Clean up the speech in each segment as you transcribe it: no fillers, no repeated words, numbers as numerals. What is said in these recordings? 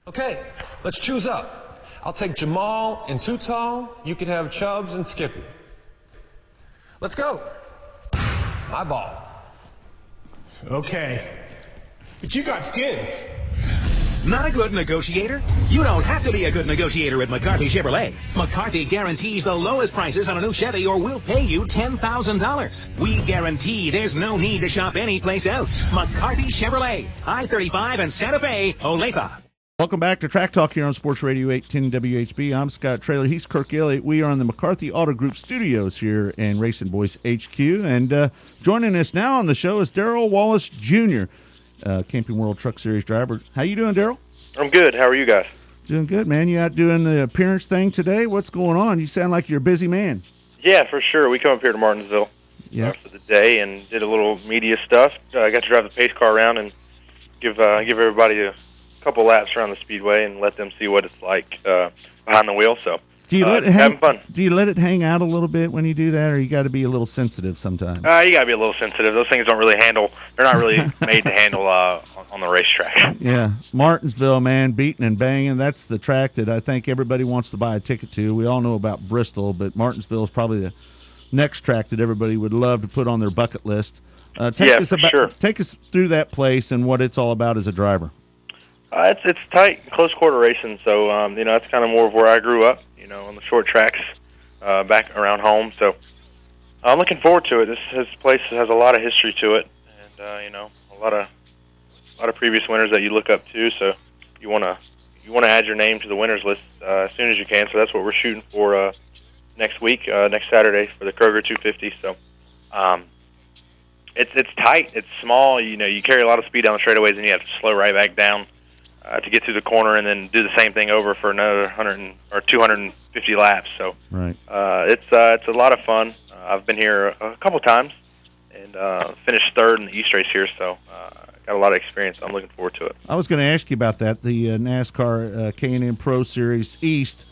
Okay, let's choose up. I'll take Jamal and Tutal. You can have Chubbs and Skippy. Let's go. My ball. Okay. But you got skins. Not a good negotiator? You don't have to be a good negotiator at McCarthy Chevrolet. McCarthy guarantees the lowest prices on a new Chevy or we'll pay you $10,000. We guarantee there's no need to shop anyplace else. McCarthy Chevrolet, I-35 and Santa Fe, Olathe. Welcome back to Track Talk here on Sports Radio 810 WHB. I'm Scott Traylor. He's Kirk Elliott. We are in the McCarthy Auto Group studios here in RacinBoys HQ. And joining us now on the show is Darrell Wallace Jr., Camping World Truck Series driver. How you doing, Darrell? I'm good. How are you guys? Doing good, man. You out doing the appearance thing today? What's going on? You sound like you're a busy man. Yeah, for sure. We come up here to Martinsville for the day and did a little media stuff. I got to drive the pace car around and give everybody a couple laps around the speedway and let them see what it's like behind the wheel. So do you let it having fun. Do you let it hang out a little bit when you do that, or you got to be a little sensitive sometimes? You got to be a little sensitive. Those things don't really handle. They're not really made to handle on the racetrack. Yeah, Martinsville, man, beating and banging. That's the track that I think everybody wants to buy a ticket to. We all know about Bristol, but Martinsville is probably the next track that everybody would love to put on their bucket list. Take us through that place and what it's all about as a driver. It's tight, close quarter racing. So that's kind of more of where I grew up. On the short tracks back around home. So I'm looking forward to it. This place has a lot of history to it, and a lot of previous winners that you look up to. So you want to add your name to the winners list as soon as you can. So that's what we're shooting for next week, next Saturday for the Kroger 250. So it's tight, it's small. You carry a lot of speed down the straightaways, and you have to slow right back down to get through the corner, and then do the same thing over for another 100 or 250 laps. So right. It's a lot of fun. I've been here a couple times and finished third in the East race here, so got a lot of experience. I'm looking forward to it. I was going to ask you about that, the NASCAR K&N Pro Series East.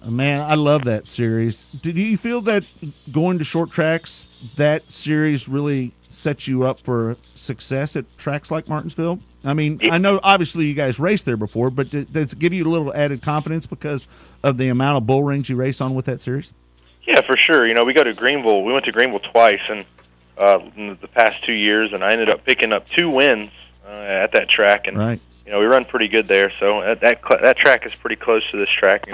Man, I love that series. Do you feel that going to short tracks, that series really sets you up for success at tracks like Martinsville? I mean, I know obviously you guys raced there before, but does it give you a little added confidence because of the amount of bull rings you race on with that series? Yeah, for sure. We go to Greenville. We went to Greenville twice in the past 2 years, and I ended up picking up 2 wins at that track. And right. We run pretty good there. So that track is pretty close to this track.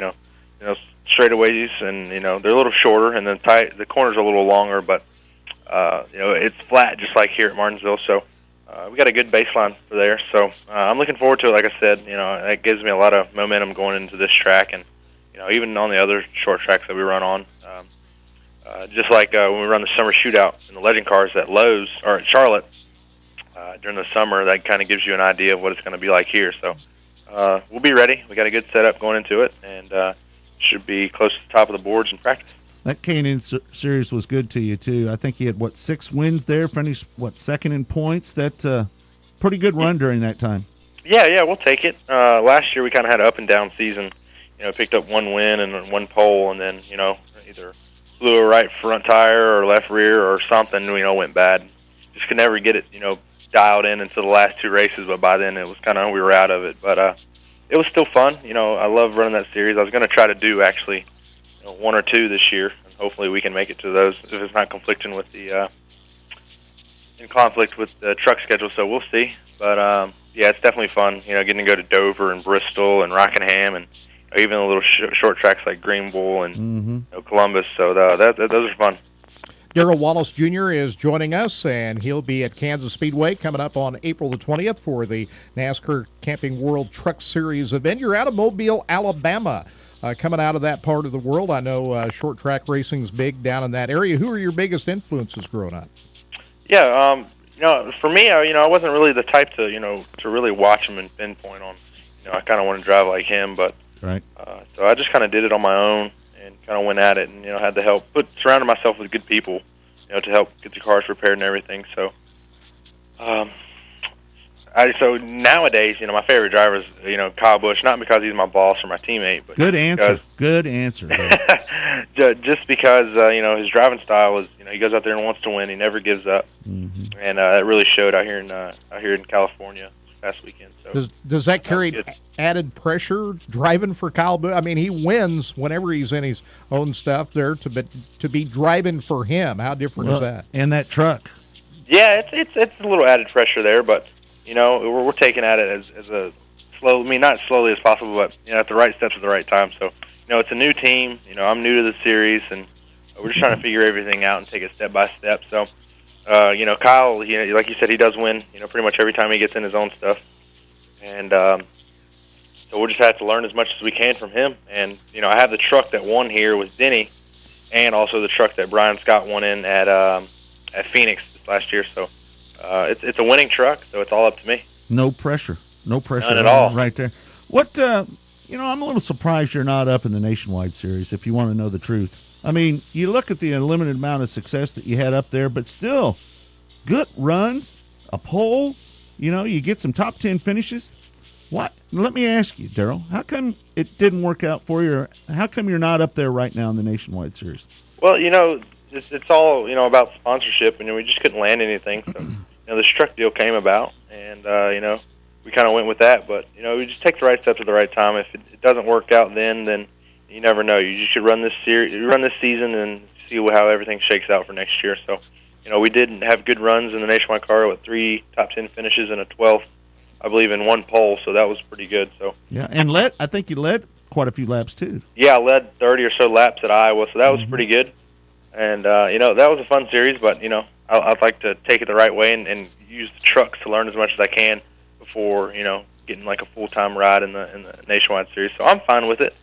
Straightaways, and they're a little shorter, and then the corners are a little longer, but it's flat just like here at Martinsville. So we got a good baseline for there. So I'm looking forward to it. Like I said, it gives me a lot of momentum going into this track, and even on the other short tracks that we run on. Just like when we run the summer shootout in the Legend Cars at Lowe's or at Charlotte during the summer, that kind of gives you an idea of what it's going to be like here. So we'll be ready. We got a good setup going into it, and should be close to the top of the boards in practice. That K&N series was good to you too. I think he had 6 wins there, finished second in points. That pretty good run during that time. Yeah, we'll take it. Last year we kind of had an up and down season. Picked up 1 win and 1 pole, and then either blew a right front tire or left rear or something. Went bad. Just could never get it dialed in until the last 2 races. But by then it was kind of we were out of it. But it was still fun. I love running that series. I was going to try to do actually 1 or 2 this year, and hopefully we can make it to those if it's not conflicting with the in conflict with the truck schedule. So we'll see. But it's definitely fun. Getting to go to Dover and Bristol and Rockingham, and even the little short tracks like Greenville and Columbus. So those are fun. Darrell Wallace Jr. is joining us, and he'll be at Kansas Speedway coming up on April the 20th for the NASCAR Camping World Truck Series event. You're out of Mobile, Alabama. Coming out of that part of the world, I know short track racing's big down in that area. Who are your biggest influences growing up? Yeah, for me, I wasn't really the type to really watch him and pinpoint on. I kind of want to drive like him, but right. So I just kind of did it on my own and kind of went at it, and had to help surrounded myself with good people, to help get the cars prepared and everything. So, so nowadays, you know, my favorite driver is, Kyle Busch, not because he's my boss or my teammate, but good answer. Good answer. just because his driving style is, he goes out there and wants to win. He never gives up, and it really showed out here in California past weekend. So Does that carry good. added pressure driving for Kyle Busch? I mean, he wins whenever he's in his own stuff there, to be driving for him. How different is that? And that truck. Yeah, it's a little added pressure there, but we're taking at it as a slow. I mean, not slowly as possible, but at the right steps at the right time. So it's a new team. I'm new to the series, and we're just trying to figure everything out and take it step by step. So Kyle, like you said, he does win. Pretty much every time he gets in his own stuff, and so we'll just have to learn as much as we can from him. And I have the truck that won here with Denny, and also the truck that Brian Scott won in at Phoenix last year, so it's a winning truck, so it's all up to me. No pressure. None at all. Right there. What, I'm a little surprised you're not up in the Nationwide Series, if you want to know the truth. I mean, you look at the limited amount of success that you had up there, but still, good runs, a pole, you get some top 10 finishes. What? Let me ask you, Darrell, how come it didn't work out for you? How come you're not up there right now in the Nationwide Series? Well, it's all about sponsorship, and we just couldn't land anything. So this truck deal came about, and we kind of went with that. But we just take the right steps at the right time. If it doesn't work out, then you never know. You should run this season, and see how everything shakes out for next year. So we did have good runs in the Nationwide car with 3 top 10 finishes and a 12th, I believe, in 1 pole. So that was pretty good. So yeah, and I think you led quite a few laps too. Yeah, I led 30 or so laps at Iowa, so that was pretty good. And, that was a fun series, but, I'd like to take it the right way and use the trucks to learn as much as I can before, getting like a full-time ride in the Nationwide Series. So I'm fine with it.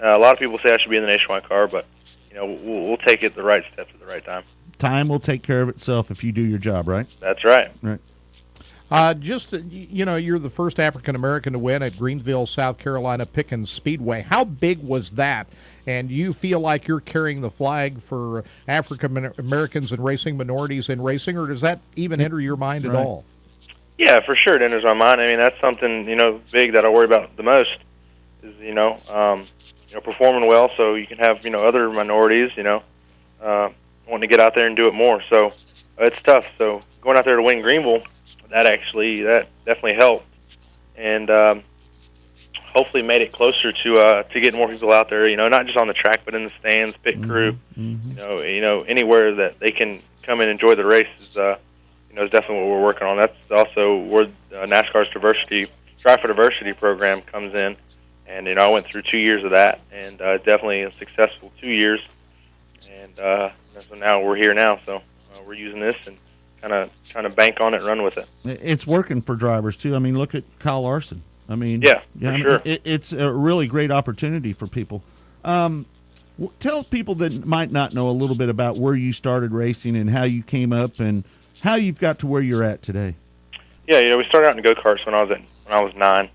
A lot of people say I should be in the Nationwide car, but, we'll take it the right steps at the right time. Time will take care of itself if you do your job, right? That's right. Right. You're the first African-American to win at Greenville, South Carolina Pickens Speedway. How big was that? And do you feel like you're carrying the flag for African-Americans and racing, minorities in racing, or does that even enter your mind at all? Yeah, for sure it enters my mind. I mean, that's something, big that I worry about the most is, performing well so you can have, other minorities, wanting to get out there and do it more. So it's tough. So going out there to win Greenville, that definitely helped, and hopefully made it closer to getting more people out there. Not just on the track, but in the stands, pit crew. Anywhere that they can come and enjoy the race is definitely what we're working on. That's also where NASCAR's Drive for Diversity program comes in, and I went through 2 years of that, and definitely a successful 2 years, and so now we're here now. So we're using this and kind of trying to bank on it and run with it. It's working for drivers, too. I mean, look at Kyle Larson. I mean, sure. It's a really great opportunity for people. Tell people that might not know a little bit about where you started racing and how you came up and how you've got to where you're at today. Yeah, we started out in go-karts when I was 9.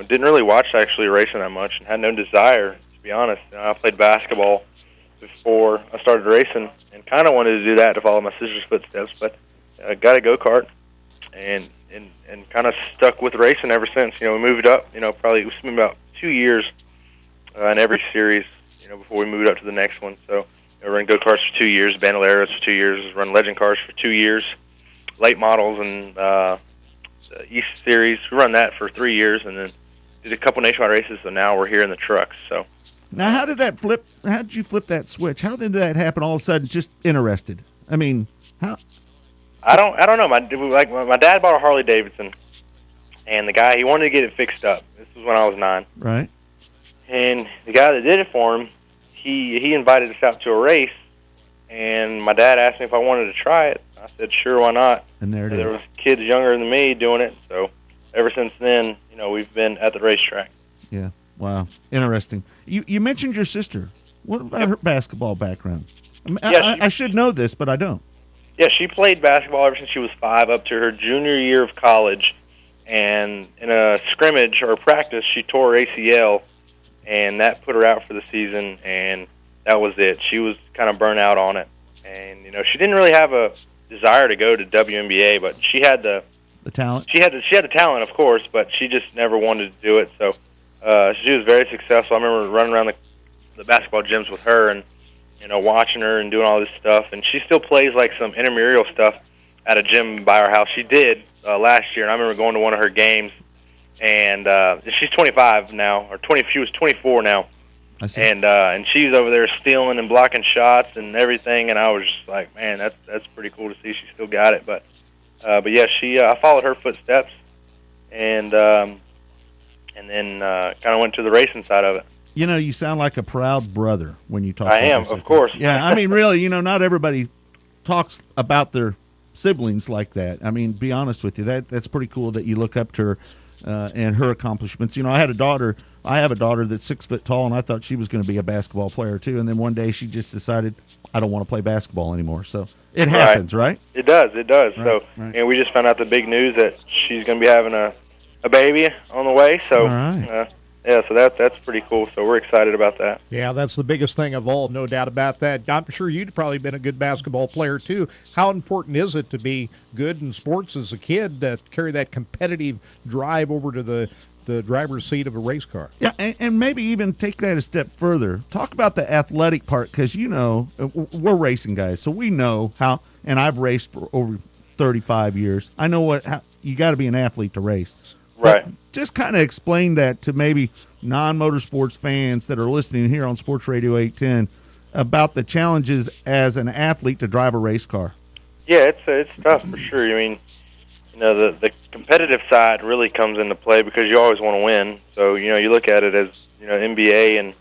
Didn't really watch actually racing that much and had no desire, to be honest. I played basketball before I started racing and kind of wanted to do that to follow my sister's footsteps, but I got a go-kart and kind of stuck with racing ever since. We moved up, probably we spent about 2 years in every series, before we moved up to the next one. So I ran go-karts for 2 years, Bandoleros for 2 years, run legend cars for 2 years, late models and the East Series. We run that for 3 years and then did a couple nationwide races, so now we're here in the trucks. So now how did you flip that switch? How did that happen all of a sudden, just interested? I mean, how? I don't know. My dad bought a Harley Davidson, and the guy, he wanted to get it fixed up. This was when I was 9. Right. And the guy that did it for him, he invited us out to a race, and my dad asked me if I wanted to try it. I said, sure, why not? And there was kids younger than me doing it, so ever since then, we've been at the racetrack. Yeah. Wow. Interesting. You mentioned your sister. What about her basketball background? I should know this, but I don't. Yeah, she played basketball ever since she was 5 up to her junior year of college. And in a scrimmage or practice, she tore her ACL, and that put her out for the season, and that was it. She was kind of burnt out on it. And, she didn't really have a desire to go to WNBA, but she had the talent. She had the talent, of course, but she just never wanted to do it. So she was very successful. I remember running around the basketball gyms with her and watching her and doing all this stuff. And she still plays like some intramural stuff at a gym by our house. She did last year, and I remember going to one of her games, and she's 25 now, or 20. She was 24 now, I see. and she's over there stealing and blocking shots and everything, and I was just like, man, that's pretty cool to see. She still got it, but yeah, I followed her footsteps, and then kind of went to the racing side of it. You know, you sound like a proud brother when you talk. I about am, this. of course. Yeah, I mean, really, you know, not everybody talks about their siblings like that. I mean, be honest with you, that's pretty cool that you look up to her and her accomplishments. You know, I have a daughter that's 6 foot tall, and I thought she was going to be a basketball player too. And then one day she just decided, I don't want to play basketball anymore. So it happens, right? It does. Right, So, right. and we just found out the big news that she's going to be having a baby on the way. So, All right. yeah, so that's pretty cool. So we're excited about that. Yeah, that's the biggest thing of all, no doubt about that. I'm sure you'd probably been a good basketball player, too. How important is it to be good in sports as a kid, to carry that competitive drive over to the driver's seat of a race car? Yeah, and maybe even take that a step further. Talk about the athletic part, because, you know, we're racing guys, so we know how, and I've raced for over 35 years. I know how you got to be an athlete to race. Right. But just kind of explain that to maybe non-motorsports fans that are listening here on Sports Radio 810 about the challenges as an athlete to drive a race car. Yeah, it's tough for sure. I mean, you know, the competitive side really comes into play because you always want to win. So, you know, you look at it as, you know, NBA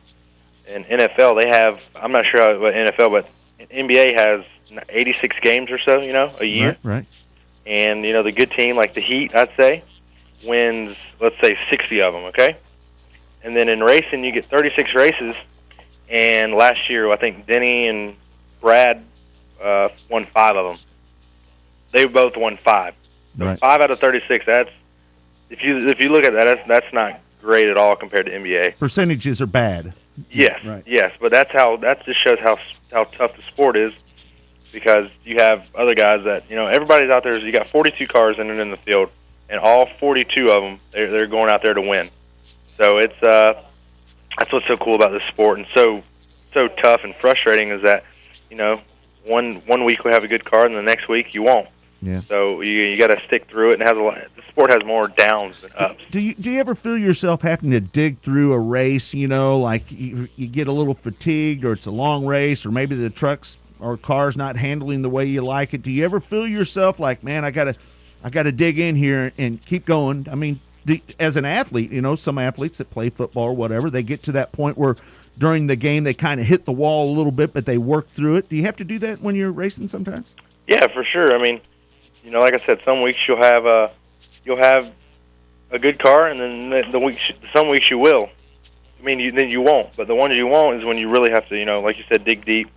and NFL, they have, I'm not sure about NFL, but NBA has 86 games or so, you know, a year. Right. And, you know, the good team, like the Heat, I'd say, wins, let's say, 60 of them, okay? And then in racing, you get 36 races, and last year, I think Denny and Brad won 5 of them. They both won 5. So Right. 5 out of 36, that's, if you look at that, that's not great at all compared to NBA. Percentages are bad. Yes, Right. yes, but that just shows how tough the sport is, because you have other guys that, you know, everybody's out there. You got 42 cars in the field, and all 42 of them, they're going out there to win. So it's that's what's so cool about this sport, and so tough and frustrating is that, you know, one week we have a good car, and the next week you won't. Yeah. So you got to stick through it, and the sport has more downs than ups. Do you ever feel yourself having to dig through a race, you know, like you get a little fatigued, or it's a long race, or maybe the trucks or cars not handling the way you like it? Do you ever feel yourself like, man, I gotta dig in here and keep going? I mean, as an athlete, you know, some athletes that play football or whatever, they get to that point where during the game they kind of hit the wall a little bit, but they work through it. Do you have to do that when you're racing sometimes? Yeah, for sure. I mean, you know, like I said, some weeks you'll have a good car, and then some weeks you will. I mean, then you won't. But the ones you won't is when you really have to, you know, like you said, dig deep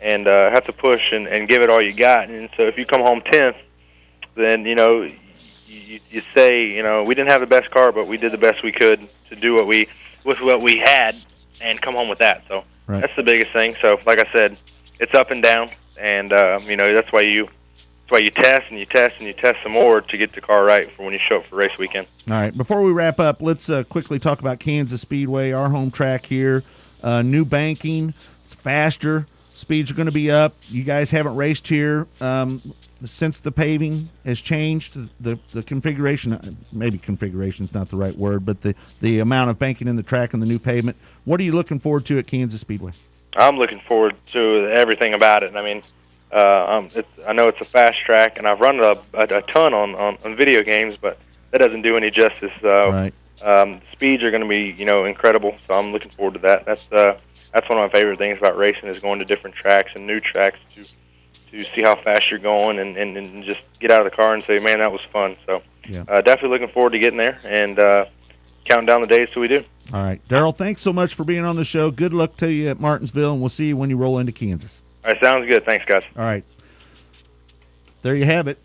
and have to push and give it all you got. And so if you come home 10th, then, you know, you say, you know, we didn't have the best car, but we did the best we could to do with what we had and come home with that. So Right. That's the biggest thing. So like I said, it's up and down, and you know, that's why you test and you test and you test some more to get the car right for when you show up for race weekend. All right. Before we wrap up, let's quickly talk about Kansas Speedway, our home track here. New banking. It's faster. Speeds are going to be up. You guys haven't raced here since the paving has changed. The configuration, maybe configuration is not the right word, but the amount of banking in the track and the new pavement. What are you looking forward to at Kansas Speedway? I'm looking forward to everything about it. I mean, I know it's a fast track, and I've run a ton on video games, but that doesn't do any justice. Right. The speeds are going to be, you know, incredible. So I'm looking forward to that. That's one of my favorite things about racing, is going to different tracks and new tracks to see how fast you're going and just get out of the car and say, man, that was fun. So Yeah. Definitely looking forward to getting there and counting down the days till we do. All right. Darrell, thanks so much for being on the show. Good luck to you at Martinsville, and we'll see you when you roll into Kansas. All right, sounds good. Thanks, guys. All right. There you have it.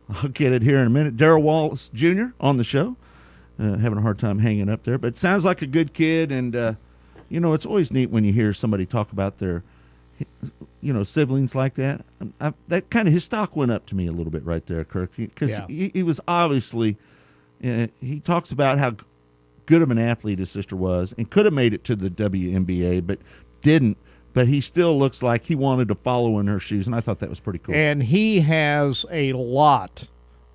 I'll get it here in a minute. Darrell Wallace Jr. on the show. Having a hard time hanging up there, but sounds like a good kid. And, you know, it's always neat when you hear somebody talk about their, you know, siblings like that. That kind of, his stock went up to me a little bit right there, Kirk, because Yeah. he was obviously, he talks about how good of an athlete his sister was and could have made it to the WNBA, but didn't. but he still looks like he wanted to follow in her shoes, and I thought that was pretty cool. And he has a lot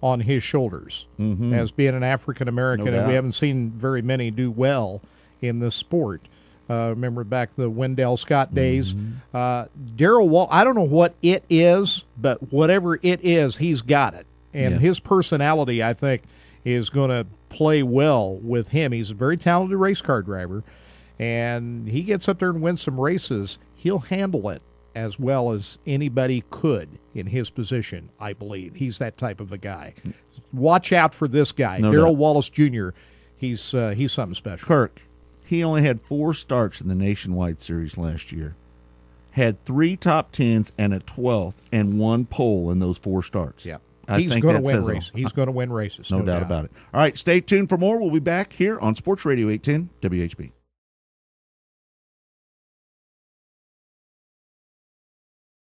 on his shoulders as being an African American, No and we doubt. haven't seen very many do well in this sport. Remember back the Wendell Scott days. Darrell Wallace, I don't know what it is, but whatever it is, he's got it. And his personality, I think, is going to play well with him. He's a very talented race car driver, and he gets up there and wins some races. He'll handle it as well as anybody could in his position, I believe. He's that type of a guy. Watch out for this guy, No Darrell doubt. Wallace Jr. He's something special. Kirk, he only had 4 starts in the Nationwide Series last year. Had 3 top 10s and a 12th and 1 pole in those 4 starts. Yeah. I He's think going to that win says it all. races. He's going to win races. No doubt about it. All right, stay tuned for more. We'll be back here on Sports Radio 810 WHB.